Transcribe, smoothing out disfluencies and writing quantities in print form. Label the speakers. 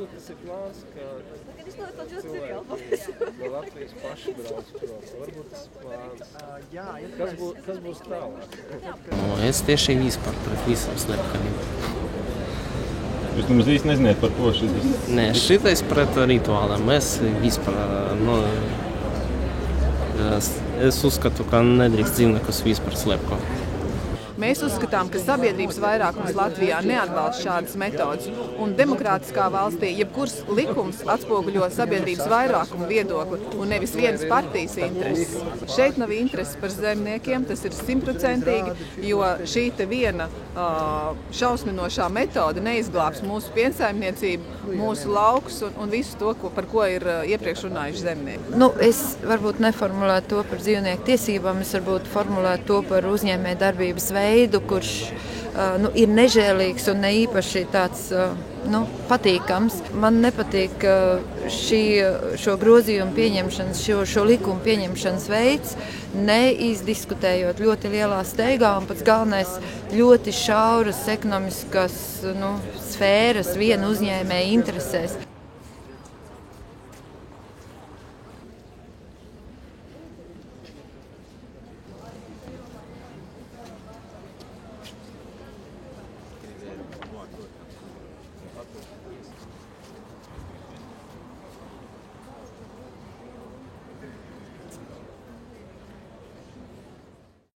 Speaker 1: varbūt tas ir plāns, ka cilvēki no Latvijas paši brauc prom. Varbūt tas ir plāns. Kas būs tālāk?
Speaker 2: Es tieši vispār pret visam slepkavību.
Speaker 3: Jūs nemaz īsti nezināt, par ko šitas?
Speaker 2: Nē, šitais pret rituāliem. Es vispār, es uzskatu, ka nedrīkst dzīvniekus vispār slepkavīt.
Speaker 4: Mēs uzskatām, ka sabiedrības vairākums Latvijā neatbalsta šādas metodas, un demokrātiskā valstī jebkurs likums atspoguļo sabiedrības vairākumu viedokli un nevis vienas partijas intereses. Šeit nav interesi par zemniekiem, tas ir 100%, jo šī te viena šausminošā metode neizglābs mūsu piensaimniecību, mūsu laukus un visu to, par ko ir iepriekš runājuši zemnieki.
Speaker 5: Es varbūt neformulētu to par dzīvnieku tiesībām, es varbūt formulētu to par uzņēmējdarbības veidu, kurš ir nežēlīgs un ne īpaši tāds patīkams. Man nepatīk šo grozījumu pieņemšanas, šo likumu pieņemšanas veids, neizdiskutējot ļoti lielā steigā un pats galvenais ļoti šauras ekonomiskas sfēras vienu uzņēmēju interesēs.